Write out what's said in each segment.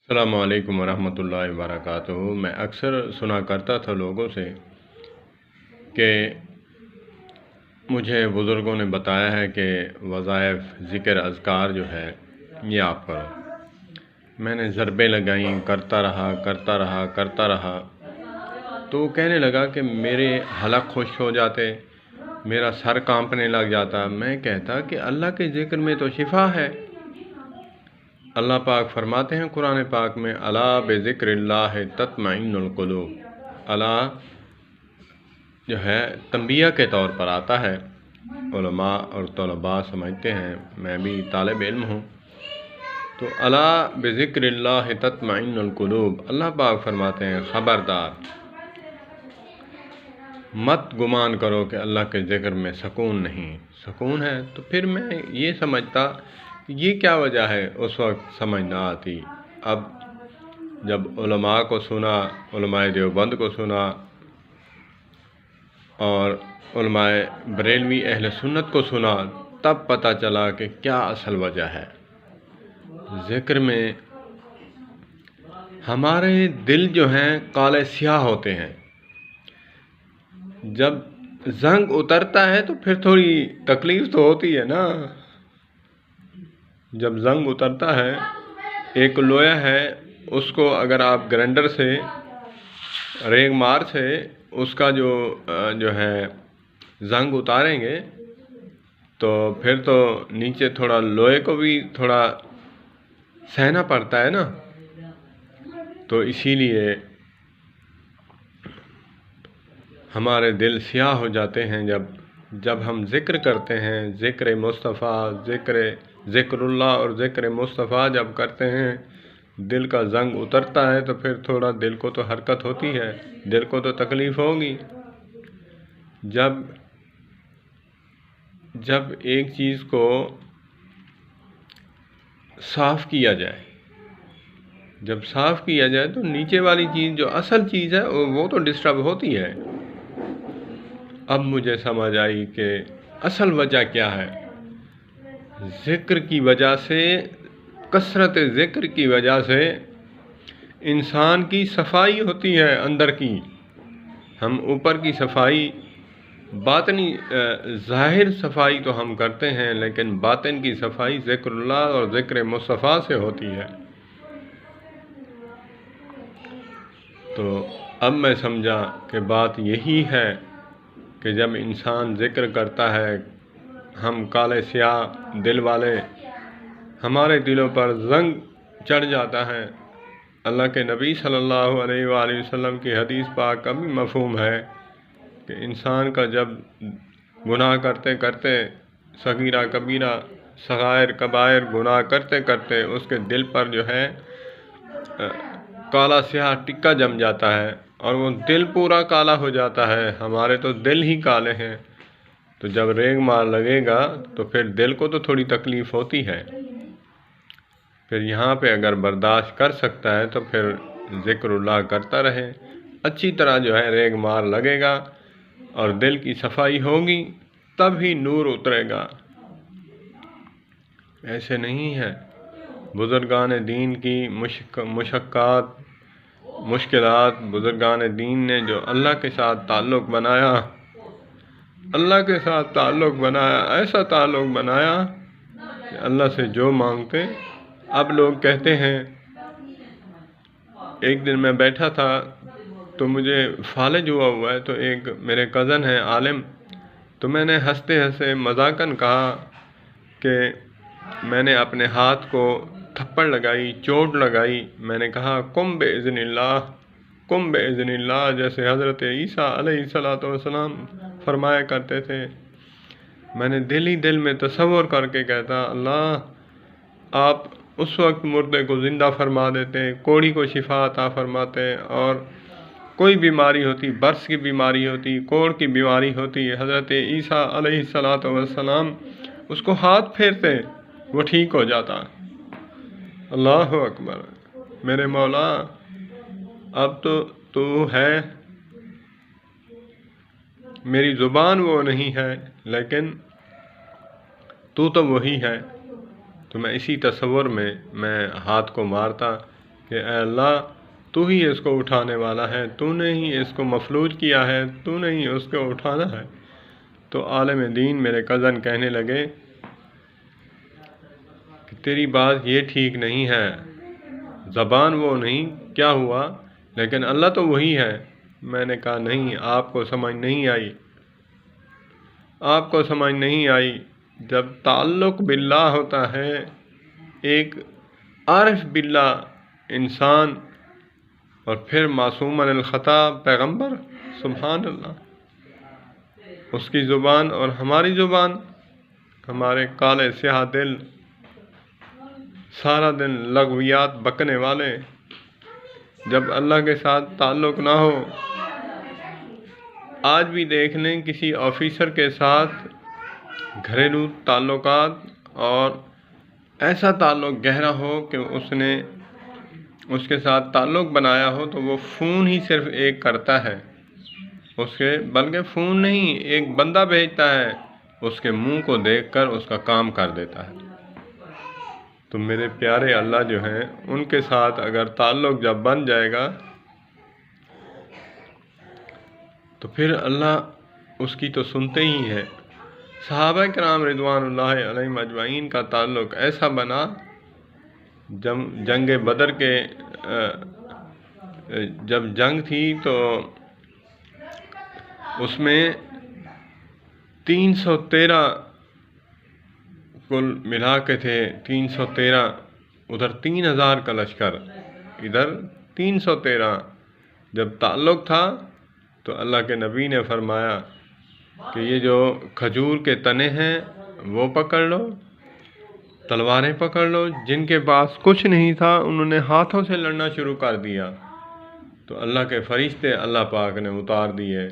السلام علیکم ورحمۃ اللہ وبرکاتہ۔ میں اکثر سنا کرتا تھا لوگوں سے کہ مجھے بزرگوں نے بتایا ہے کہ وظائف ذکر اذکار جو ہے یہ آپ کرو۔ میں نے ضربیں لگائیں، کرتا رہا تو وہ کہنے لگا کہ میرے حلق خشک ہو جاتے، میرا سر کانپنے لگ جاتا۔ میں کہتا کہ اللہ کے ذکر میں تو شفا ہے۔ اللہ پاک فرماتے ہیں قرآن پاک میں، الا بذکر اللہ تطمئن القلوب۔ اللہ جو ہے تنبیہ کے طور پر آتا ہے۔ علماء اور طلباء سمجھتے ہیں، میں بھی طالب علم ہوں، تو الا بذکر اللہ تطمئن القلوب، اللہ پاک فرماتے ہیں خبردار مت گمان کرو کہ اللہ کے ذکر میں سکون نہیں۔ سکون ہے تو پھر میں یہ سمجھتا کہ یہ کیا وجہ ہے، اس وقت سمجھ نہ آتی۔ اب جب علماء کو سنا، علماء دیوبند کو سنا اور علماء بریلوی اہل سنت کو سنا، تب پتہ چلا کہ کیا اصل وجہ ہے۔ ذکر میں ہمارے دل جو ہیں کالے سیاہ ہوتے ہیں۔ جب زنگ اترتا ہے تو پھر تھوڑی تکلیف تو ہوتی ہے نا۔ جب زنگ اترتا ہے، ایک لوہا ہے، اس کو اگر آپ گرینڈر سے ریگ مار سے اس کا جو ہے زنگ اتاریں گے تو پھر تو نیچے تھوڑا لوہے کو بھی تھوڑا سہنا پڑتا ہے نا۔ تو اسی لیے ہمارے دل سیاہ ہو جاتے ہیں جب ہم ذکر کرتے ہیں، ذکر مصطفیٰ، ذکر اللہ اور ذکر مصطفیٰ جب کرتے ہیں، دل کا زنگ اترتا ہے تو پھر تھوڑا دل کو تو حرکت ہوتی ہے، دل کو تو تکلیف ہوگی۔ جب ایک چیز کو صاف کیا جائے، تو نیچے والی چیز جو اصل چیز ہے وہ تو ڈسٹرب ہوتی ہے۔ اب مجھے سمجھ آئی کہ اصل وجہ کیا ہے۔ ذکر کی وجہ سے، کثرت ذکر کی وجہ سے انسان کی صفائی ہوتی ہے اندر کی۔ ہم اوپر کی صفائی، باطنی ظاہر صفائی تو ہم کرتے ہیں، لیکن باطن کی صفائی ذکر اللہ اور ذکر مصطفیٰ سے ہوتی ہے۔ تو اب میں سمجھا کہ بات یہی ہے کہ جب انسان ذکر کرتا ہے، ہم کالے سیاہ دل والے، ہمارے دلوں پر زنگ چڑھ جاتا ہے۔ اللہ کے نبی صلی اللہ علیہ وآلہ وسلم کی حدیث پاک کا بھی مفہوم ہے کہ انسان کا جب گناہ کرتے کرتے، صغیرہ کبیرہ صغائر کبائر گناہ کرتے کرتے اس کے دل پر جو ہے کالا سیاہ ٹکا جم جاتا ہے اور وہ دل پورا کالا ہو جاتا ہے۔ ہمارے تو دل ہی کالے ہیں، تو جب ریگ مار لگے گا تو پھر دل کو تو تھوڑی تکلیف ہوتی ہے۔ پھر یہاں پہ اگر برداشت کر سکتا ہے تو پھر ذکر اللہ کرتا رہے، اچھی طرح جو ہے ریگ مار لگے گا اور دل کی صفائی ہوگی، تب ہی نور اترے گا۔ ایسے نہیں ہے۔ بزرگان دین کی مشکلات، بزرگان دین نے جو اللہ کے ساتھ تعلق بنایا، ایسا تعلق بنایا کہ اللہ سے جو مانگتے۔ اب لوگ کہتے ہیں، ایک دن میں بیٹھا تھا تو مجھے فالج ہوا ہے، تو ایک میرے کزن ہے عالم، تو میں نے ہنستے ہنستے مذاقاً کہا کہ میں نے اپنے ہاتھ کو تھپڑ لگائی، چوٹ لگائی، میں نے کہا قم بإذن اللہ، جیسے حضرت عیسیٰ علیہ السلام فرمایا کرتے تھے۔ میں نے دل ہی دل میں تصور کر کے کہتا، اللہ آپ اس وقت مردے کو زندہ فرما دیتے، کوڑی کو شفا عطا فرماتے، اور کوئی بیماری ہوتی، برس کی بیماری ہوتی، کوڑ کی بیماری ہوتی، حضرت عیسیٰ علیہ السلام اس کو ہاتھ پھیرتے، وہ ٹھیک ہو جاتا۔ اللہ اکبر، میرے مولا، اب تو ہے، میری زبان وہ نہیں ہے لیکن تو وہی ہے۔ تو میں اسی تصور میں ہاتھ کو مارتا کہ اے اللہ تو ہی اس کو اٹھانے والا ہے، تو نے ہی اس کو مفلوج کیا ہے، تو نے ہی اس کو اٹھانا ہے۔ تو عالم دین میرے کزن کہنے لگے کہ تیری بات یہ ٹھیک نہیں ہے، زبان وہ نہیں، کیا ہوا، لیکن اللہ تو وہی ہے۔ میں نے کہا نہیں، آپ کو سمجھ نہیں آئی، آپ کو سمجھ نہیں آئی۔ جب تعلق باللہ ہوتا ہے، ایک عارف باللہ انسان اور پھر معصوم عن الخطا پیغمبر، سبحان اللہ، اس کی زبان اور ہماری زبان، ہمارے کالے سیاہ دل سارا دن لغویات بکنے والے، جب اللہ کے ساتھ تعلق نہ ہو۔ آج بھی دیکھ لیں کسی آفیسر کے ساتھ گھریلو تعلقات اور ایسا تعلق گہرا ہو کہ اس نے اس کے ساتھ تعلق بنایا ہو تو وہ فون ہی صرف ایک کرتا ہے، بلکہ فون نہیں، ایک بندہ بھیجتا ہے، اس کے منہ کو دیکھ کر اس کا کام کر دیتا ہے۔ تو میرے پیارے اللہ جو ہیں، ان کے ساتھ اگر تعلق جب بن جائے گا تو پھر اللہ اس کی تو سنتے ہی ہے۔ صحابہ کرام رضوان اللہ علیہم اجمعین کا تعلق ایسا بنا، جنگ بدر کے جب جنگ تھی تو اس میں 313 کل ملا کے تھے، 313، ادھر 3000 کا لشکر، ادھر 313۔ جب تعلق تھا تو اللہ کے نبی نے فرمایا کہ یہ جو کھجور کے تنے ہیں وہ پکڑ لو، تلواریں پکڑ لو۔ جن کے پاس کچھ نہیں تھا انہوں نے ہاتھوں سے لڑنا شروع کر دیا، تو اللہ کے فرشتے اللہ پاک نے اتار دیے۔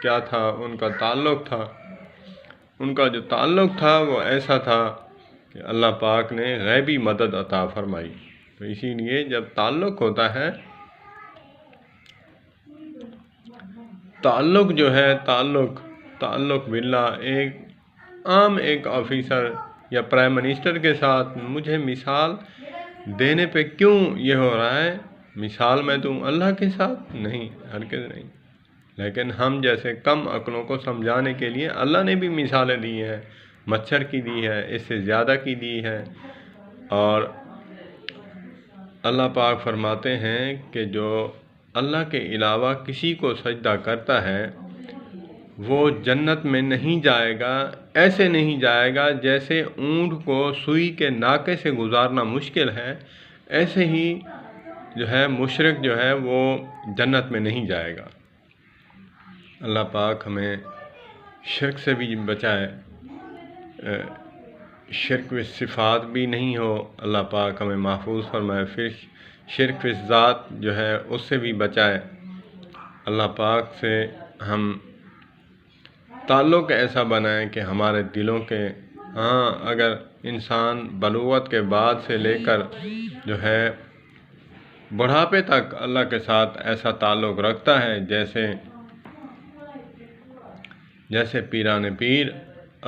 کیا تھا؟ ان کا تعلق تھا، ان کا جو تعلق تھا وہ ایسا تھا کہ اللہ پاک نے غیبی مدد عطا فرمائی۔ تو اسی لیے جب تعلق ہوتا ہے، تعلق جو ہے، تعلق باللہ، ایک عام ایک آفیسر یا پرائم منسٹر کے ساتھ مجھے مثال دینے پہ کیوں یہ ہو رہا ہے؟ مثال میں دوں اللہ کے ساتھ؟ نہیں، ہرگز نہیں۔ لیکن ہم جیسے کم عقلوں کو سمجھانے کے لیے اللہ نے بھی مثالیں دی ہیں، مچھر کی دی ہے، اس سے زیادہ کی دی ہے۔ اور اللہ پاک فرماتے ہیں کہ جو اللہ کے علاوہ کسی کو سجدہ کرتا ہے وہ جنت میں نہیں جائے گا، ایسے نہیں جائے گا جیسے اونٹ کو سوئی کے ناکے سے گزارنا مشکل ہے، ایسے ہی جو ہے مشرک جو ہے وہ جنت میں نہیں جائے گا۔ اللہ پاک ہمیں شرک سے بھی بچائے، شرک و صفات بھی نہیں ہو، اللہ پاک ہمیں محفوظ فرمائے، پھر شرک و ذات جو ہے اس سے بھی بچائے۔ اللہ پاک سے ہم تعلق ایسا بنائیں کہ ہمارے دلوں کے، اگر انسان بلوغت کے بعد سے لے کر جو ہے بڑھاپے تک اللہ کے ساتھ ایسا تعلق رکھتا ہے جیسے پیران پیر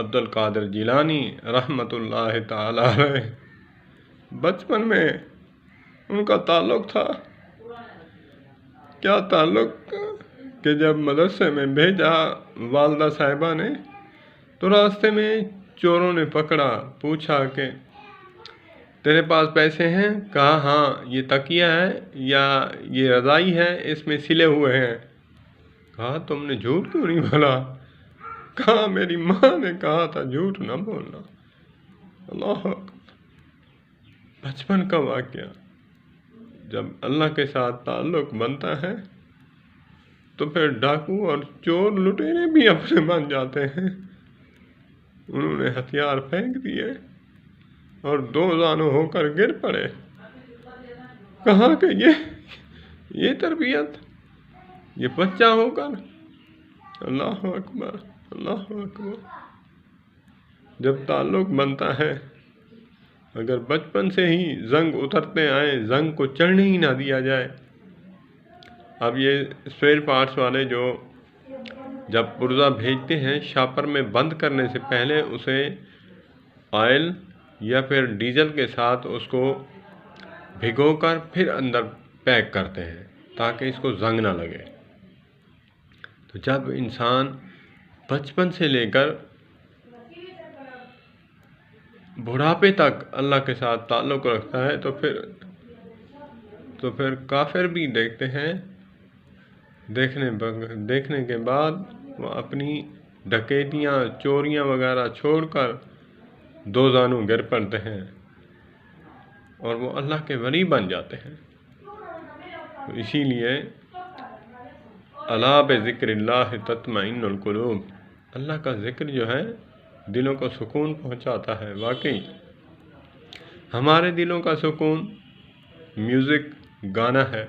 عبد القادر جیلانی رحمۃ اللہ تعالی علیہ، بچپن میں ان کا تعلق تھا، کیا تعلق کہ جب مدرسے میں بھیجا والدہ صاحبہ نے تو راستے میں چوروں نے پکڑا، پوچھا کہ تیرے پاس پیسے ہیں؟ کہا ہاں، یہ تکیہ ہے یا یہ رضائی ہے، اس میں سلے ہوئے ہیں۔ کہا تم نے جھوٹ کیوں نہیں بولا؟ کہا میری ماں نے کہا تھا جھوٹ نہ بولنا۔ اللہ اکبر، بچپن کا واقعہ۔ جب اللہ کے ساتھ تعلق بنتا ہے تو پھر ڈاکو اور چور لٹیرے بھی اپنے بن جاتے ہیں۔ انہوں نے ہتھیار پھینک دیے اور دو زانو ہو کر گر پڑے۔ کہا کہ یہ تربیت، یہ بچہ ہو کر، اللہ اکبر، اللہ اکبر۔ جب تعلق بنتا ہے، اگر بچپن سے ہی زنگ اترتے آئیں، زنگ کو چڑھنے ہی نہ دیا جائے۔ اب یہ اسپیئر پارٹس والے جو جب پرزہ بھیجتے ہیں، شاپر میں بند کرنے سے پہلے اسے آئل یا پھر ڈیزل کے ساتھ اس کو بھگو کر پھر اندر پیک کرتے ہیں تاکہ اس کو زنگ نہ لگے۔ تو جب انسان بچپن سے لے کر بڑھاپے تک اللہ کے ساتھ تعلق رکھتا ہے تو پھر کافر بھی دیکھتے ہیں، دیکھنے کے بعد وہ اپنی ڈکیتیاں چوریاں وغیرہ چھوڑ کر دو زانوں گر پڑتے ہیں اور وہ اللہ کے ولی بن جاتے ہیں۔ تو اسی لیے الا بذکر اللہ تطمئن القلوب، اللہ کا ذکر جو ہے دلوں کو سکون پہنچاتا ہے۔ واقعی ہمارے دلوں کا سکون میوزک گانا ہے،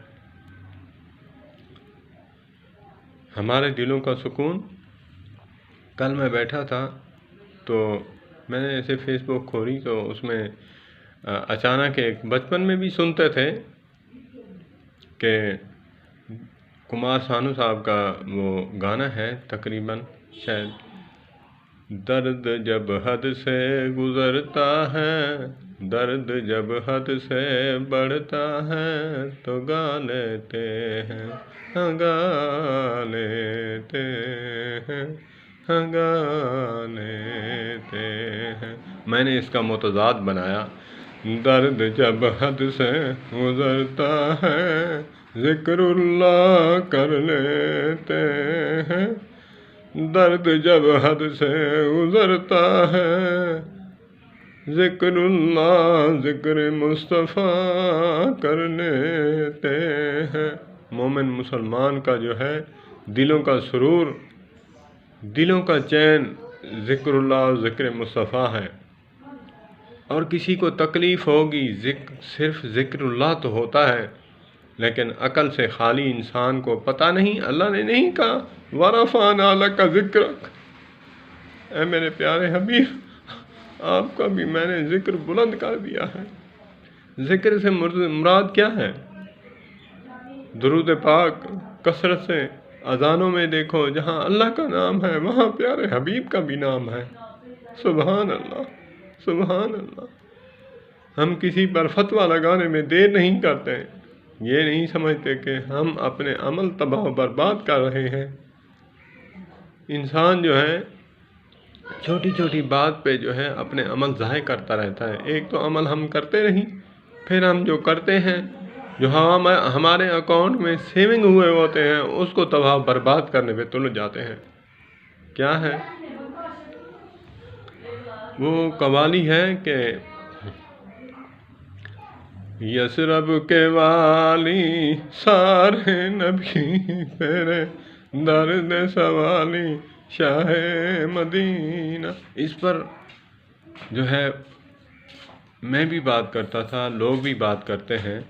ہمارے دلوں کا سکون۔ کل میں بیٹھا تھا تو میں نے ایسے فیس بک کھولی تو اس میں اچانک ایک بچپن میں بھی سنتے تھے کہ کمار سانو صاحب کا وہ گانا ہے تقریباً شاید، درد جب حد سے گزرتا ہے، درد جب حد سے بڑھتا ہے تو گا لیتے ہیں، گا لیتے ہیں، گا لیتے ہیں۔ میں نے اس کا متضاد بنایا، درد جب حد سے گزرتا ہے ذکر اللہ کر لیتے ہیں، درد جب حد سے گزرتا ہے ذکر اللہ ذکر مصطفیٰ کر لیتے ہیں۔ مومن مسلمان کا جو ہے دلوں کا سرور، دلوں کا چین ذکر اللہ اور ذکر مصطفیٰ ہے۔ اور کسی کو تکلیف ہوگی، صرف ذکر اللہ تو ہوتا ہے لیکن عقل سے خالی انسان کو پتہ نہیں، اللہ نے نہیں کہا وَرَفَعْنَا لَكَ ذِكْرَكَ، اے میرے پیارے حبیب آپ کا بھی میں نے ذکر بلند کر دیا ہے۔ ذکر سے مراد کیا ہے؟ درود پاک کثرت سے اذانوں میں دیکھو، جہاں اللہ کا نام ہے وہاں پیارے حبیب کا بھی نام ہے۔ سبحان اللہ، سبحان اللہ۔ ہم کسی پر فتویٰ لگانے میں دیر نہیں کرتے، یہ نہیں سمجھتے کہ ہم اپنے عمل تباہ و برباد کر رہے ہیں۔ انسان جو ہے چھوٹی چھوٹی بات پہ جو ہے اپنے عمل ضائع کرتا رہتا ہے۔ ایک تو عمل ہم کرتے نہیں، پھر ہم جو کرتے ہیں، جو ہمارے اکاؤنٹ میں سیونگ ہوئے ہوتے ہیں، اس کو تباہ برباد کرنے پہ تل جاتے ہیں۔ کیا ہے وہ قوالی ہے کہ یثرب کے والی سارے نبی تیرے، درد سوالی شاہ مدینہ۔ اس پر جو ہے میں بھی بات کرتا تھا، لوگ بھی بات کرتے ہیں۔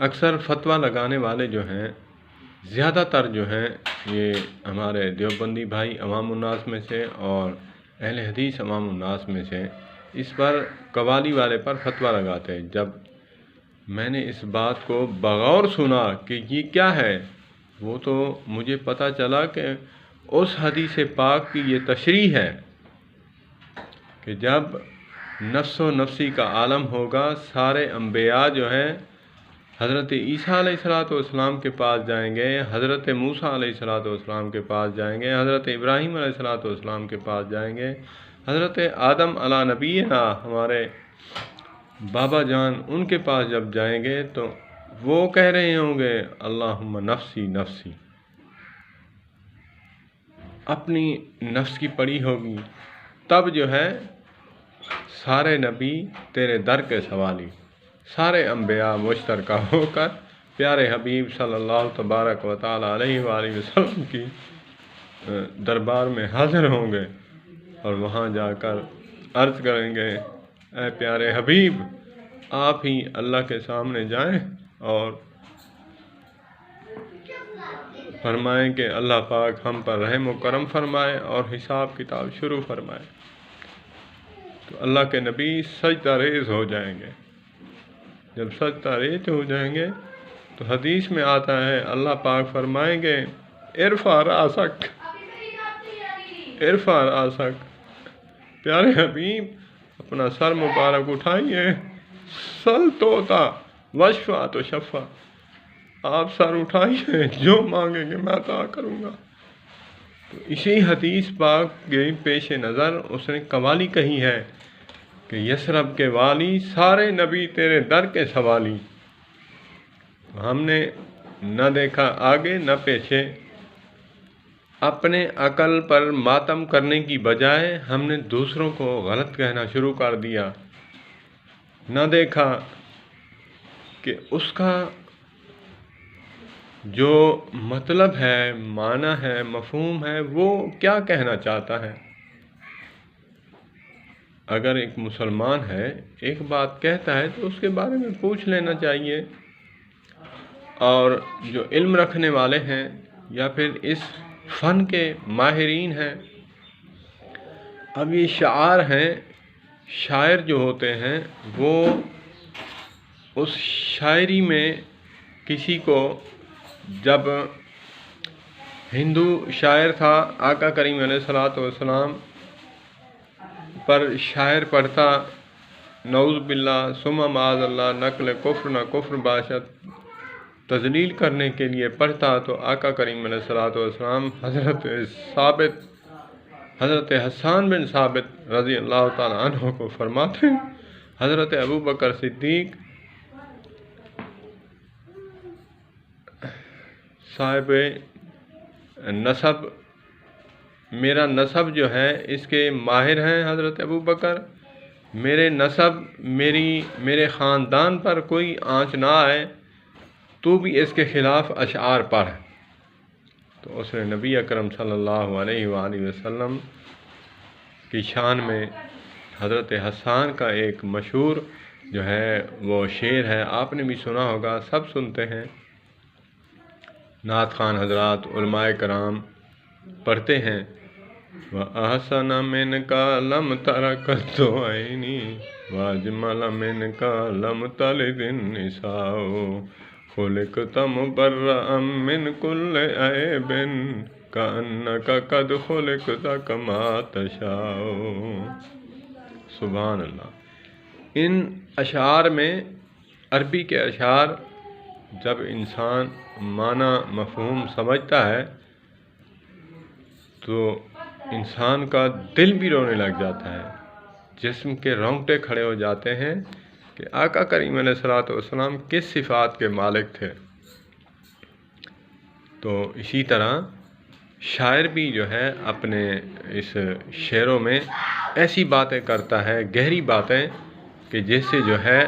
اکثر فتویٰ لگانے والے جو ہیں، زیادہ تر جو ہیں یہ ہمارے دیوبندی بھائی عوام الناس میں سے اور اہل حدیث عوام الناس میں سے اس پر قوالی والے پر فتویٰ لگاتے ہیں۔ جب میں نے اس بات کو بغور سنا کہ یہ کیا ہے، وہ تو مجھے پتہ چلا کہ اس حدیث پاک کی یہ تشریح ہے کہ جب نفس و نفسی کا عالم ہوگا، سارے انبیاء جو ہیں حضرت عیسیٰ علیہ السلام کے پاس جائیں گے، حضرت موسیٰ علیہ السلام کے پاس جائیں گے، حضرت ابراہیم علیہ السلام کے پاس جائیں گے، حضرت آدم علیہ نبینا ہمارے بابا جان ان کے پاس جب جائیں گے تو وہ کہہ رہے ہوں گے اللہم نفسی نفسی، اپنی نفس کی پڑی ہوگی۔ تب جو ہے سارے نبی تیرے در کے سوالی، سارے انبیاء مشترکہ ہو کر پیارے حبیب صلی اللہ تبارک و تعالی علیہ وآلہ وسلم کی دربار میں حاضر ہوں گے اور وہاں جا کر عرض کریں گے اے پیارے حبیب آپ ہی اللہ کے سامنے جائیں اور فرمائیں کہ اللہ پاک ہم پر رحم و کرم فرمائے اور حساب کتاب شروع فرمائے۔ تو اللہ کے نبی سجدہ ریز ہو جائیں گے۔ جب سجدہ ریز ہو جائیں گے تو حدیث میں آتا ہے اللہ پاک فرمائیں گے ارفع راسک، ارفع راسک، پیارے حبیب اپنا سر مبارک اٹھائیے، سل توتا وشفا تو شفا، آپ سر اٹھائیے، جو مانگیں گے میں عطا کروں گا۔ تو اسی حدیث پاک کے پیش نظر اس نے قوالی کہی ہے کہ یثرب کے والی سارے نبی تیرے در کے سوالی۔ ہم نے نہ دیکھا آگے نہ پیچھے، اپنے عقل پر ماتم کرنے کی بجائے ہم نے دوسروں کو غلط کہنا شروع کر دیا، نہ دیکھا کہ اس کا جو مطلب ہے، معنی ہے، مفہوم ہے، وہ کیا کہنا چاہتا ہے۔ اگر ایک مسلمان ہے ایک بات کہتا ہے تو اس کے بارے میں پوچھ لینا چاہیے، اور جو علم رکھنے والے ہیں یا پھر اس فن کے ماہرین ہیں، اب یہ شعار ہیں، شاعر جو ہوتے ہیں وہ اس شاعری میں کسی کو، جب ہندو شاعر تھا آقا کریم علیہ الصلوۃ والسلام پر شاعر پڑھتا نعوذ باللہ ثم معاذ اللہ نقل کفر نہ کفر باشد، تذلیل کرنے کے لیے پڑھتا، تو آقا کریم علیہ الصلوۃ والسلام حضرت حسان بن ثابت رضی اللہ تعالیٰ عنہ کو فرماتے ہیں، حضرت ابو بکر صدیق صاحب نسب، میرا نسب جو ہے اس کے ماہر ہیں حضرت ابو بکر، میرے نسب میرے خاندان پر کوئی آنچ نہ آئے، تو بھی اس کے خلاف اشعار پڑھ۔ تو اس نے نبی اکرم صلی اللہ علیہ وآلہ وسلم کی شان میں حضرت حسان کا ایک مشہور جو ہے وہ شعر ہے، آپ نے بھی سنا ہوگا، سب سنتے ہیں، نعت خوان حضرات علماء کرام پڑھتے ہیں، وَأَحْسَنَ مِنْكَ لَمْ تَرَ قَطُّ عَيْنِي وَأَجْمَلَ مِنْكَ لَمْ تَلِدِ النِّسَاءُ خُلِقْتَ مُبَرَّأً مِنْ كُلِّ عَيْبٍ كَأَنَّكَ قَدْ خُلِقْتَ كَمَا تَشَاءُ۔ سبحان اللہ۔ ان اشعار میں، عربی کے اشعار، جب انسان معنی مفہوم سمجھتا ہے تو انسان کا دل بھی رونے لگ جاتا ہے، جسم کے رونگٹے کھڑے ہو جاتے ہیں کہ آقا کریم علیہ الصلوۃ والسلام کس صفات کے مالک تھے۔ تو اسی طرح شاعر بھی جو ہے اپنے اس شعروں میں ایسی باتیں کرتا ہے، گہری باتیں، کہ جس سے جو ہے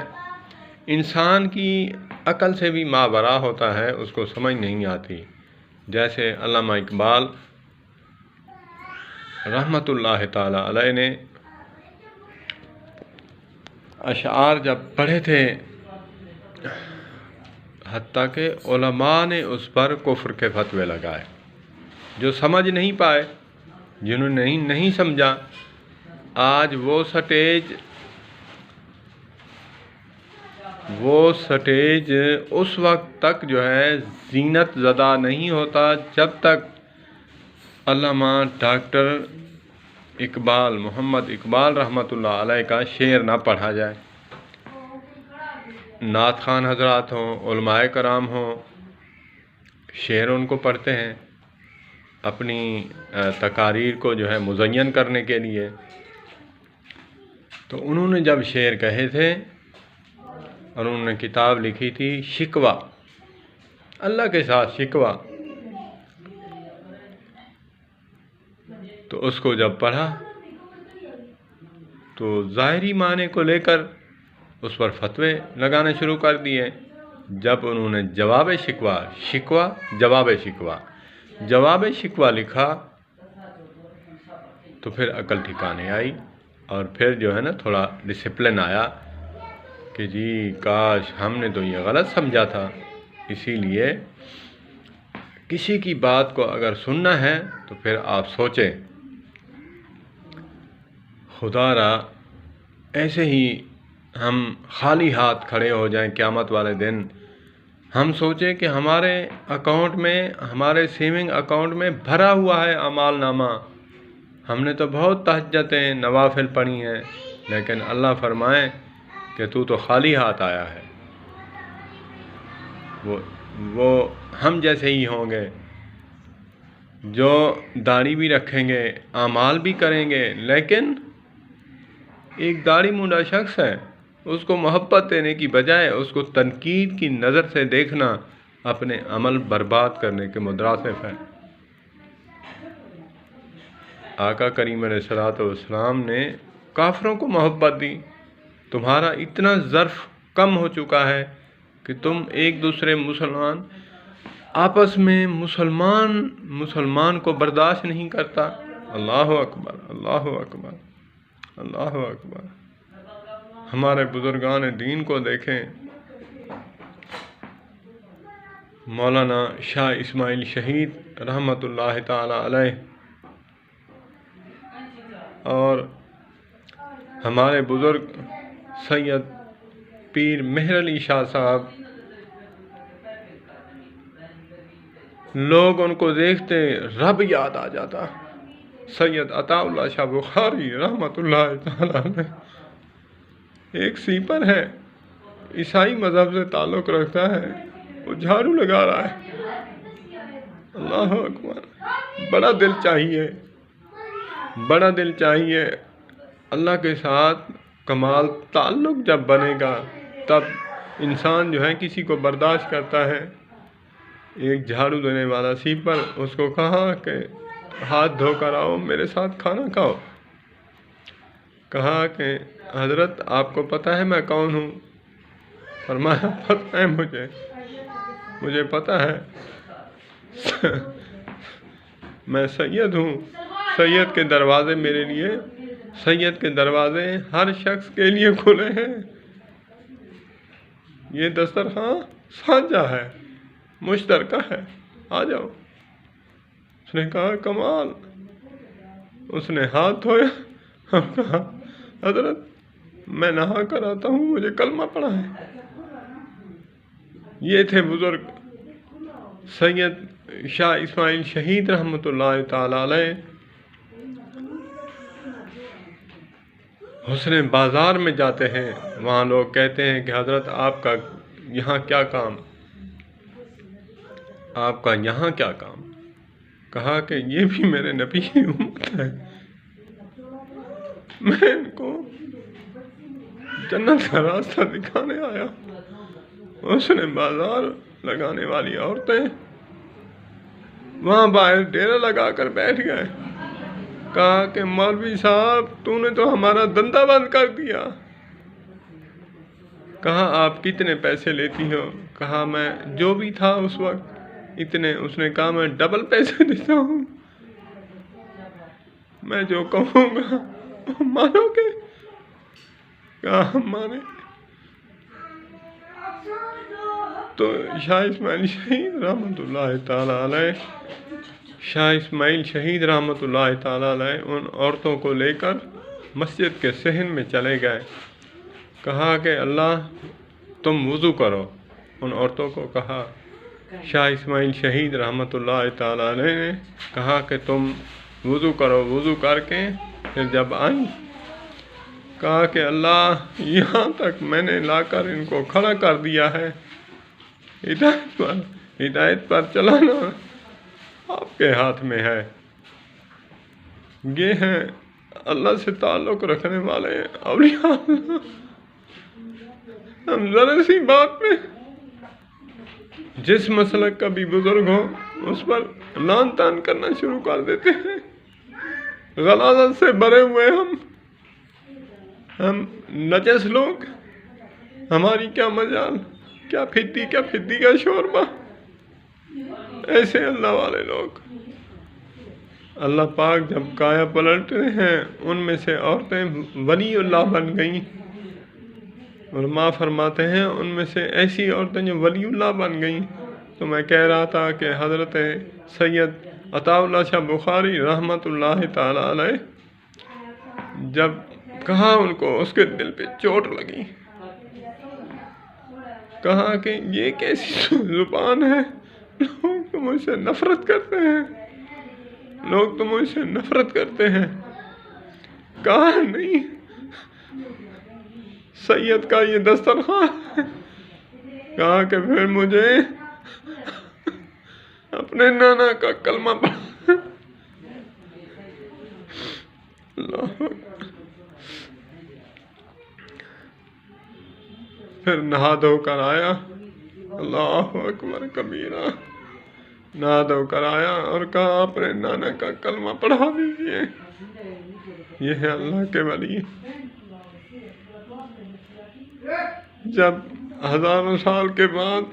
انسان کی عقل سے بھی ماورا ہوتا ہے، اس کو سمجھ نہیں آتی۔ جیسے علامہ اقبال رحمۃ اللہ تعالیٰ علیہ نے اشعار جب پڑھے تھے، حتیٰ کہ علماء نے اس پر کفر کے فتوے لگائے، جو سمجھ نہیں پائے، جنہوں نے نہیں سمجھا۔ آج وہ سٹیج اس وقت تک جو ہے زینت زدہ نہیں ہوتا جب تک علامہ ڈاکٹر اقبال، محمد اقبال رحمۃ اللہ علیہ کا شعر نہ پڑھا جائے۔ نعت خوان حضرات ہوں، علماء کرام ہوں، شعر ان کو پڑھتے ہیں اپنی تقاریر کو جو ہے مزین کرنے کے لیے۔ تو انہوں نے جب شعر کہے تھے اور انہوں نے کتاب لکھی تھی شکوہ، اللہ کے ساتھ شکوہ، تو اس کو جب پڑھا تو ظاہری معنی کو لے کر اس پر فتوے لگانے شروع کر دیے۔ جب انہوں نے جواب شکوہ لکھا تو پھر عقل ٹھکانے آئی، اور پھر جو ہے نا تھوڑا ڈسپلن آیا کہ جی کاش ہم نے تو یہ غلط سمجھا تھا۔ اسی لیے کسی کی بات کو اگر سننا ہے تو پھر آپ سوچیں، خدا را ایسے ہی ہم خالی ہاتھ کھڑے ہو جائیں قیامت والے دن، ہم سوچیں کہ ہمارے اکاؤنٹ میں، ہمارے سیونگ اکاؤنٹ میں بھرا ہوا ہے اعمال نامہ، ہم نے تو بہت تہجدیں نوافل پڑھی ہیں، لیکن اللہ فرمائے کہ تو خالی ہاتھ آیا ہے۔ وہ ہم جیسے ہی ہوں گے، جو داڑھی بھی رکھیں گے، اعمال بھی کریں گے، لیکن ایک داڑھی مونڈا شخص ہے، اس کو محبت دینے کی بجائے اس کو تنقید کی نظر سے دیکھنا اپنے عمل برباد کرنے کے مترادف ہے۔ آقا کریم علیہ الصلوۃ والسلام نے کافروں کو محبت دی۔ تمہارا اتنا ظرف کم ہو چکا ہے کہ تم ایک دوسرے مسلمان آپس میں مسلمان کو برداشت نہیں کرتا۔ اللہ اکبر، اللہ اکبر، اللہ اکبر۔ ہمارے بزرگان دین کو دیکھیں، مولانا شاہ اسماعیل شہید رحمۃ اللہ تعالی علیہ اور ہمارے بزرگ سید پیر مہر علی شاہ صاحب، لوگ ان کو دیکھتے رب یاد آ جاتا۔ سید عطا اللہ شاہ بخاری رحمۃ اللہ تعالی علیہ ایک سیپر ہے، عیسائی مذہب سے تعلق رکھتا ہے، وہ جھاڑو لگا رہا ہے۔ اللہ اکبر۔ بڑا دل چاہیے، بڑا دل چاہیے۔ اللہ کے ساتھ کمال تعلق جب بنے گا تب انسان جو ہے کسی کو برداشت کرتا ہے۔ ایک جھاڑو دینے والا سیپر، اس کو کہا کہ ہاتھ دھو کر آؤ، میرے ساتھ کھانا کھاؤ۔ کہا کہ حضرت آپ کو پتہ ہے میں کون ہوں؟ فرمایا پتہ ہے مجھے پتہ ہے، میں سید ہوں۔ سید کے دروازے میرے لیے، سید کے دروازے ہر شخص کے لیے کھلے ہیں۔ یہ دسترخوان سانجا ہے، مشترکہ ہے، آ جاؤ۔ اس نے کہا کمال۔ اس نے ہاتھ دھویا، ہم کہا حضرت میں نہا کر آتا ہوں، مجھے کلمہ پڑھا ہے۔ یہ تھے بزرگ سید شاہ اسماعیل شہید رحمۃ اللہ تعالی علیہ۔ حسن بازار میں جاتے ہیں، وہاں لوگ کہتے ہیں کہ حضرت آپ کا یہاں کیا کام، آپ کا یہاں کیا کام؟ کہا کہ یہ بھی میرے نبی کی امت ہے، میں ان کو جنت کا راستہ دکھانے آیا۔ اس نے بازار لگانے والی عورتیں وہاں باہر ڈیرا لگا کر بیٹھ گئے۔ کہا کہ مولوی صاحب تو نے تو ہمارا دھندا بند کر دیا۔ کہا آپ کتنے پیسے لیتی ہو؟ کہا میں جو بھی تھا اس وقت اتنے۔ اس نے کہا میں ڈبل پیسے دیتا ہوں، میں جو کہوں گا مانو گے؟ کہا ہم مانے۔ تو شاہ اسماعیل شہید رحمۃ اللہ تعالی علیہ، شاہ اسماعیل شہید رحمۃ اللہ تعالی علیہ ان عورتوں کو لے کر مسجد کے صحن میں چلے گئے۔ کہا کہ اللہ تم وضو کرو۔ ان عورتوں کو کہا، شاہ اسماعیل شہید رحمۃ اللہ تعالی علیہ نے کہا کہ تم وضو کرو۔ وضو کر کے پھر جب آئیں، کہا کہ اللہ یہاں تک میں نے لا کر ان کو کھڑا کر دیا ہے، ہدایت پر چلانا آپ کے ہاتھ میں ہے۔ یہ ہیں اللہ سے تعلق رکھنے والے اولیاء اللہ۔ ہم ذرا سی بات میں جس مسلک کا بھی بزرگ ہو اس پر لان تان کرنا شروع کر دیتے ہیں۔ غلاظت سے بھرے ہوئے ہم نجس لوگ، ہماری کیا مجال، کیا پھدی کا شوربہ۔ ایسے اللہ والے لوگ، اللہ پاک جب کایا پلٹتے ہیں ان میں سے عورتیں ولی اللہ بن گئیں۔ علماء فرماتے ہیں ان میں سے ایسی عورتیں جو ولی اللہ بن گئیں۔ تو میں کہہ رہا تھا کہ حضرت سید عطا اللہ شاہ بخاری رحمۃ اللہ تعالی علیہ جب کہا ان کو، اس کے دل پہ چوٹ لگی۔ کہا کہ یہ کیسی زبان ہے، لوگ تو مجھ سے نفرت کرتے ہیں، لوگ تو مجھ سے نفرت کرتے ہیں۔ کہا نہیں، سید کا یہ دسترخوان ہے، کہا کہ پھر مجھے اپنے نانا کا کلمہ پڑھا۔ اللہ اکبر۔ پھر نہا دھو کر آیا، اللہ اکبر کبیرہ، نہا دھو کر آیا اور کہا اپنے نانا کا کلمہ پڑھا دیجیے۔ یہ ہے اللہ کے ولی۔ جب ہزاروں سال کے بعد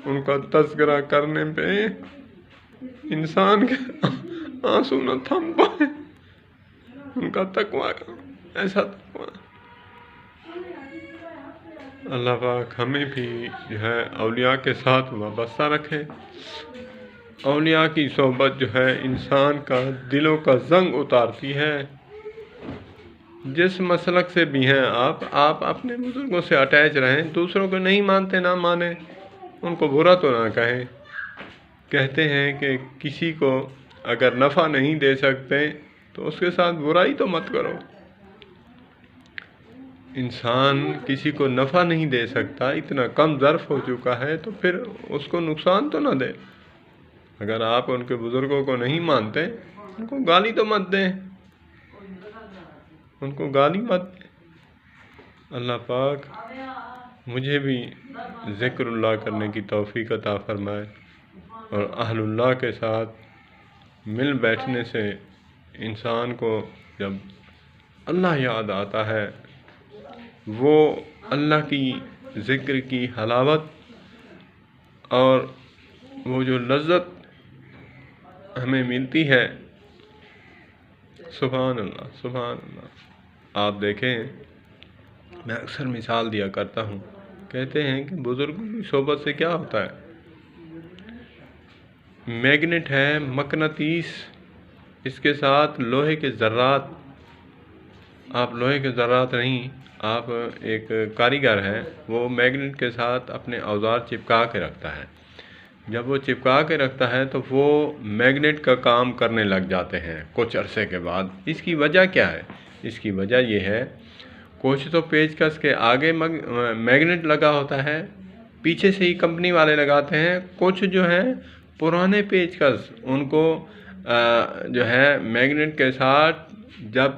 ان کا تذکرہ کرنے پہ انسان کے آنسو نہ تھم پائے، ان کا تقویٰ ایسا تقویٰ۔ اللہ پاک ہمیں بھی جو ہے اولیاء کے ساتھ وابستہ رکھے۔ اولیاء کی صحبت جو ہے انسان کا دلوں کا زنگ اتارتی ہے۔ جس مسلک سے بھی ہیں آپ اپنے بزرگوں سے اٹیچ رہیں، دوسروں کو نہیں مانتے نہ مانیں، ان کو برا تو نہ کہیں۔ کہتے ہیں کہ کسی کو اگر نفع نہیں دے سکتے تو اس کے ساتھ برائی تو مت کرو۔ انسان کسی کو نفع نہیں دے سکتا، اتنا کم ظرف ہو چکا ہے تو پھر اس کو نقصان تو نہ دے۔ اگر آپ ان کے بزرگوں کو نہیں مانتے، ان کو گالی تو مت دیں، ان کو گالی مت دیں۔ اللہ پاک مجھے بھی ذکر اللہ کرنے کی توفیق عطا فرمائے، اور اہل اللہ کے ساتھ مل بیٹھنے سے انسان کو جب اللہ یاد آتا ہے، وہ اللہ کی ذکر کی حلاوت اور وہ جو لذت ہمیں ملتی ہے، سبحان اللہ سبحان اللہ۔ آپ دیکھیں، میں اکثر مثال دیا کرتا ہوں، کہتے ہیں کہ بزرگوں کی صحبت سے کیا ہوتا ہے؟ میگنیٹ ہے، مقناطیس، اس کے ساتھ لوہے کے ذرات، آپ لوہے کے ذرات نہیں، آپ ایک کاریگر ہے، وہ میگنیٹ کے ساتھ اپنے اوزار چپکا کے رکھتا ہے۔ جب وہ چپکا کے رکھتا ہے تو وہ میگنیٹ کا کام کرنے لگ جاتے ہیں کچھ عرصے کے بعد۔ اس کی وجہ کیا ہے؟ اس کی وجہ یہ ہے، کچھ تو پیچکس کے آگے میگنیٹ لگا ہوتا ہے، پیچھے سے ہی کمپنی والے لگاتے ہیں، کچھ جو ہے پرانے پیچکس ان کو جو ہے میگنیٹ کے ساتھ جب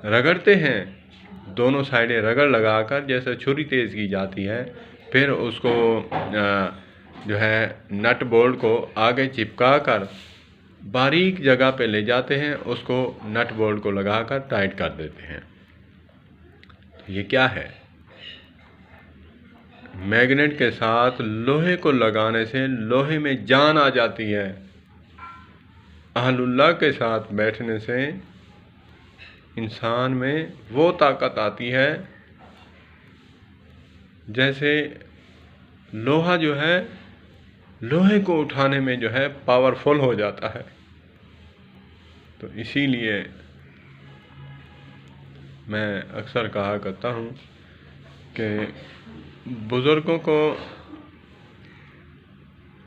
رگڑتے ہیں، دونوں سائڈیں رگڑ لگا کر جیسے چھری تیز کی جاتی ہے، پھر اس کو جو ہے نٹ بولٹ کو آگے چپکا کر باریک جگہ پہ لے جاتے ہیں، اس کو نٹ بولٹ کو لگا کر ٹائٹ کر دیتے ہیں۔ یہ کیا ہے؟ میگنیٹ کے ساتھ لوہے کو لگانے سے لوہے میں جان آ جاتی ہے۔ اہل اللہ کے ساتھ بیٹھنے سے انسان میں وہ طاقت آتی ہے جیسے لوہا جو ہے لوہے کو اٹھانے میں جو ہے پاورفل ہو جاتا ہے۔ تو اسی لیے میں اکثر کہا کرتا ہوں کہ بزرگوں کو،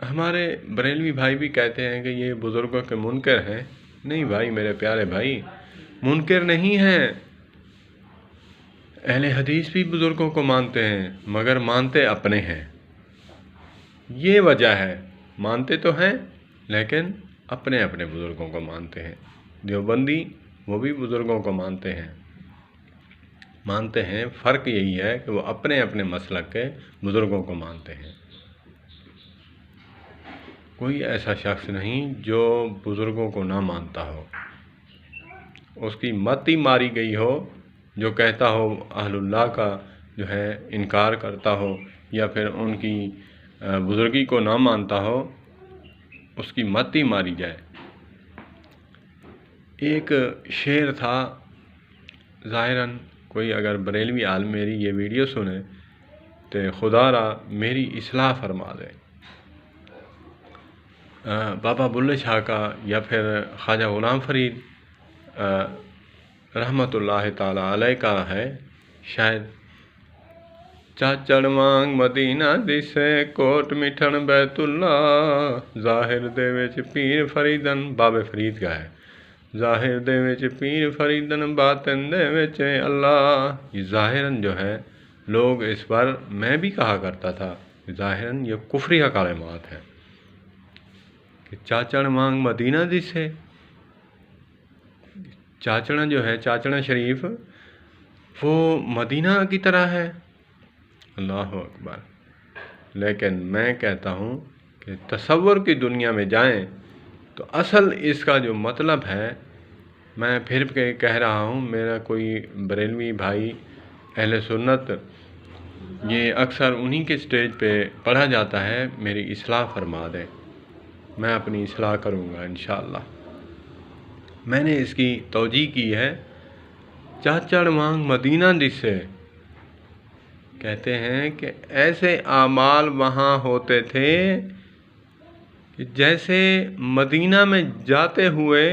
ہمارے بریلوی بھائی بھی کہتے ہیں کہ یہ بزرگوں کے منکر ہیں۔ نہیں بھائی، میرے پیارے بھائی، منکر نہیں ہیں۔ اہل حدیث بھی بزرگوں کو مانتے ہیں، مگر مانتے اپنے ہیں۔ یہ وجہ ہے، مانتے تو ہیں لیکن اپنے اپنے بزرگوں کو مانتے ہیں۔ دیوبندی وہ بھی بزرگوں کو مانتے ہیں، فرق یہی ہے کہ وہ اپنے اپنے مسلک کے بزرگوں کو مانتے ہیں۔ کوئی ایسا شخص نہیں جو بزرگوں کو نہ مانتا ہو، اس کی مت ہی ماری گئی ہو، جو کہتا ہو اہل اللہ کا جو ہے انکار کرتا ہو یا پھر ان کی بزرگی کو نہ مانتا ہو، اس کی مت ہی ماری جائے۔ ایک شعر تھا، ظاہراً کوئی اگر بریلوی عالم میری یہ ویڈیو سنے تو خدا را میری اصلاح فرما دے۔ بابا بلے شاہ کا یا پھر خواجہ غلام فرید رحمۃ اللہ تعالی علیہ کا ہے شاید، چاچڑ وانگ مدینہ دسے کوٹ مٹھن بیت اللہ، ظاہر دے وچ پیر فریدن، بابے فرید کا ہے، ظاہر دے وچ پیر فریدن باطن دے وچ اللہ۔ یہ ظاہراً جو ہے لوگ اس پر، میں بھی کہا کرتا تھا ظاہراً یہ کفریہ کلمات ہیں کہ چاچڑ مانگ مدینہ دسے. چاچڑا جو ہے، چاچڑا شریف، وہ مدینہ کی طرح ہے. اللہ اکبر. لیکن میں کہتا ہوں کہ تصور کی دنیا میں جائیں تو اصل اس کا جو مطلب ہے، میں پھر کہہ رہا ہوں، میرا کوئی بریلوی بھائی اہل سنت یہ اکثر انہی کے سٹیج پہ پڑھا جاتا ہے، میری اصلاح فرما دیں، میں اپنی اصلاح کروں گا انشاءاللہ. میں نے اس کی توجیہ کی ہے. چاچڑ مانگ مدینہ دسے، کہتے ہیں کہ ایسے اعمال وہاں ہوتے تھے کہ جیسے مدینہ میں جاتے ہوئے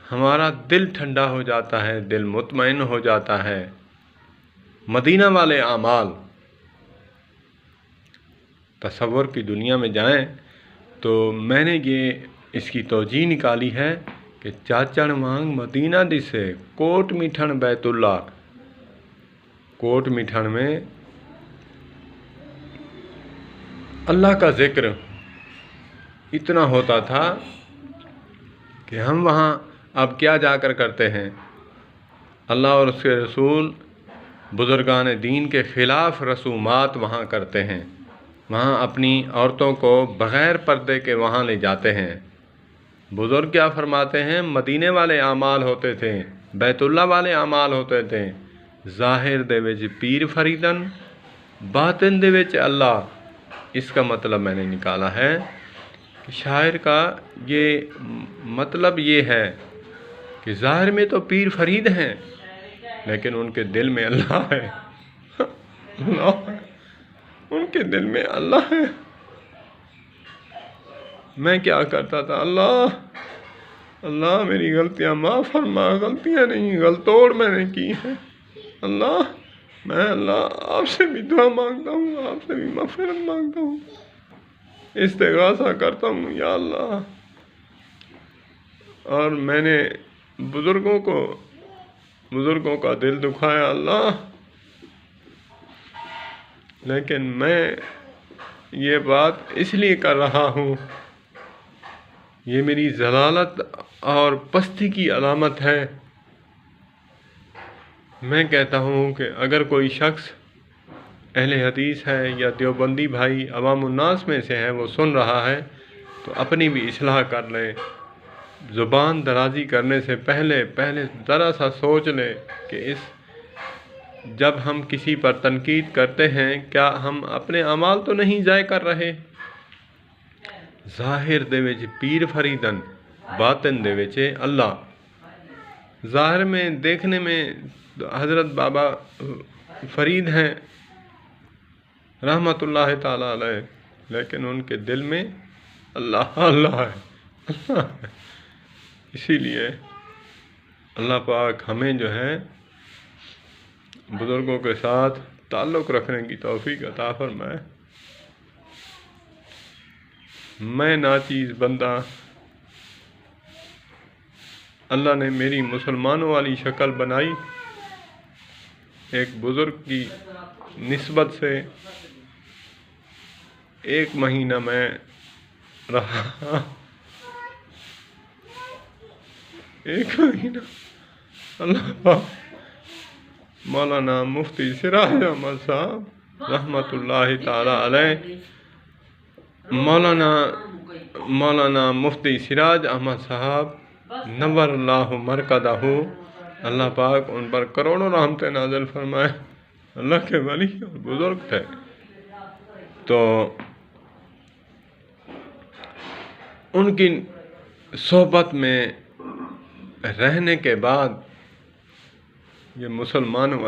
ہمارا دل ٹھنڈا ہو جاتا ہے، دل مطمئن ہو جاتا ہے. مدینہ والے اعمال. تصور کی دنیا میں جائیں تو میں نے اس کی توجیہ نکالی ہے کہ چاچڑ مانگ مدینہ دسے، کوٹ میٹھن بیت اللہ. کوٹ میٹھن میں اللہ کا ذکر اتنا ہوتا تھا کہ ہم وہاں اب کیا جا کر کرتے ہیں، اللہ اور اس کے رسول بزرگان دین کے خلاف رسومات وہاں کرتے ہیں. وہاں اپنی عورتوں کو بغیر پردے کے وہاں لے جاتے ہیں. بزرگ کیا فرماتے ہیں؟ مدینے والے اعمال ہوتے تھے، بیت اللہ والے اعمال ہوتے تھے. ظاہر دے وچ پیر فریدن، باطن دے وچ اللہ. اس کا مطلب میں نے نکالا ہے کہ شاعر کا یہ مطلب یہ ہے کہ ظاہر میں تو پیر فرید ہیں لیکن ان کے دل میں اللہ ہے. اللہ، ان کے دل میں اللہ ہے. میں کیا کرتا تھا، اللہ میری غلطیاں معاف فرما، غلطیاں نہیں غلطوڑ میں نے کی ہے. اللہ آپ سے بھی دعا مانگتا ہوں، آپ سے بھی مغفرت مانگتا ہوں، استغاثہ کرتا ہوں یا اللہ. اور میں نے بزرگوں کا دل دکھایا اللہ، لیکن میں یہ بات اس لیے کر رہا ہوں، یہ میری ضلالت اور پستی کی علامت ہے. میں کہتا ہوں کہ اگر کوئی شخص اہل حدیث ہے یا دیوبندی بھائی عوام الناس میں سے ہے، وہ سن رہا ہے تو اپنی بھی اصلاح کر لے. زبان درازی کرنے سے پہلے ذرا سا سوچ لے کہ جب ہم کسی پر تنقید کرتے ہیں کیا ہم اپنے اعمال تو نہیں ضائع کر رہے. ظاہر دے وچ پیر فریدن، باطن دے وچ اللہ. ظاہر میں دیکھنے میں حضرت بابا فرید ہیں رحمت اللہ تعالی علیہ، لیکن ان کے دل میں اللہ ہے. اسی لیے اللہ پاک ہمیں جو ہے بزرگوں کے ساتھ تعلق رکھنے کی توفیق عطا فرمائے. میں ناچیز بندہ، اللہ نے میری مسلمانوں والی شکل بنائی. ایک بزرگ کی نسبت سے 1 مہینہ میں رہا، 1 مہینہ. اللہ پاک مولانا مفتی سراج احمد صاحب رحمت اللہ تعالی علیہ، مولانا مفتی سراج احمد صاحب نور اللہ مرکزہ، اللہ پاک ان پر کروڑوں رحمتیں نازل فرمائے. اللہ کے ولی اور بزرگ تھے. تو ان کی صحبت میں رہنے کے بعد یہ مسلمانوں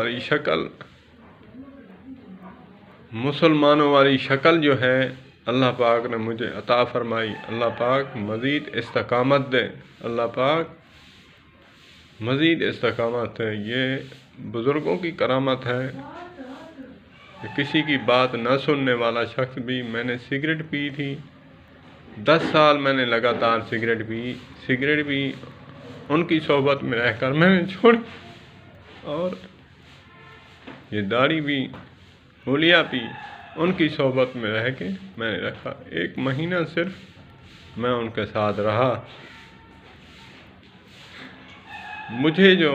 والی شکل جو ہے اللہ پاک نے مجھے عطا فرمائی. اللہ پاک مزید استقامت دے، اللہ پاک مزید استقامت ہے. یہ بزرگوں کی کرامت ہے کہ کسی کی بات نہ سننے والا شخص بھی. میں نے سگریٹ پی تھی، 10 سال میں نے لگاتار سگریٹ بھی ان کی صحبت میں رہ کر میں نے چھوڑی، اور یہ داڑھی بھی، حلیہ پی. ان کی صحبت میں رہ کے میں نے رکھا، 1 مہینہ صرف میں ان کے ساتھ رہا، مجھے جو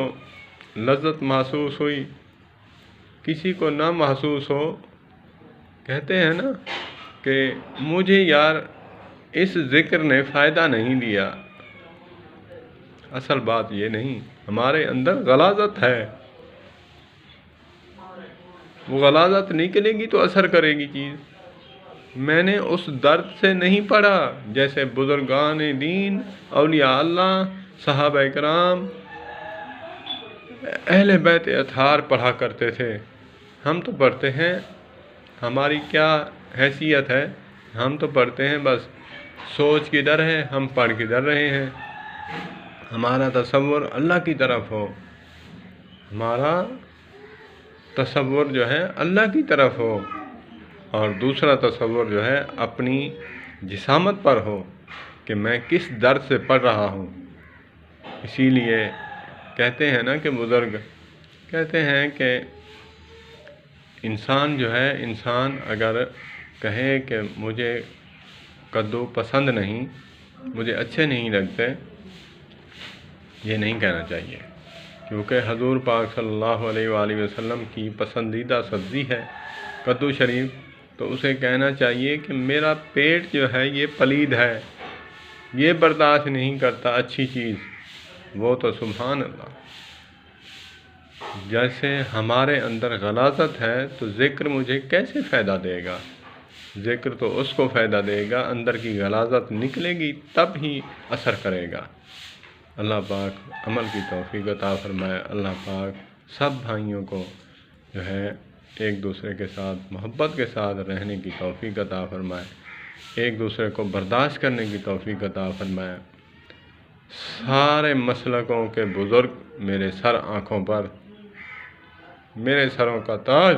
لذت محسوس ہوئی کسی کو نہ محسوس ہو۔ کہتے ہیں نا کہ مجھے یار اس ذکر نے فائدہ نہیں دیا، اصل بات یہ نہیں، ہمارے اندر غلاظت ہے، وہ غلاظت نکلے گی تو اثر کرے گی چیز۔ میں نے اس درد سے نہیں پڑھا جیسے بزرگان دین، اولیاء اللہ، صحابہ کرام، اہل بیت اطہار پڑھا کرتے تھے۔ ہم تو پڑھتے ہیں، ہماری کیا حیثیت ہے، ہم تو پڑھتے ہیں، بس سوچ کدھر ہے، ہم پڑھ کدھر رہے ہیں۔ ہمارا تصور اللہ کی طرف ہو، ہمارا تصور جو ہے اللہ کی طرف ہو، اور دوسرا تصور جو ہے اپنی جسامت پر ہو کہ میں کس درد سے پڑھ رہا ہوں۔ اسی لیے کہتے ہیں نا کہ بزرگ کہتے ہیں کہ انسان جو ہے، انسان اگر کہے کہ مجھے کدو پسند نہیں، مجھے اچھے نہیں لگتے، یہ نہیں کہنا چاہیے، کیونکہ حضور پاک صلی اللہ علیہ وآلہ وسلم کی پسندیدہ سبزی ہے کدو شریف، تو اسے کہنا چاہیے کہ میرا پیٹ جو ہے یہ پلید ہے، یہ برداشت نہیں کرتا اچھی چیز۔ وہ تو سبحان اللہ، جیسے ہمارے اندر غلاظت ہے تو ذکر مجھے کیسے فائدہ دے گا؟ ذکر تو اس کو فائدہ دے گا اندر کی غلاظت نکلے گی تب ہی اثر کرے گا۔ اللہ پاک عمل کی توفیق عطا فرمائے۔ اللہ پاک سب بھائیوں کو جو ہے ایک دوسرے کے ساتھ محبت کے ساتھ رہنے کی توفیق عطا فرمائے، ایک دوسرے کو برداشت کرنے کی توفیق عطا فرمائے۔ سارے مسلکوں کے بزرگ میرے سر آنکھوں پر، میرے سروں کا تاج،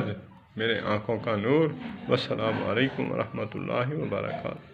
میرے آنکھوں کا نور۔ والسلام علیکم ورحمۃ اللہ وبرکاتہ۔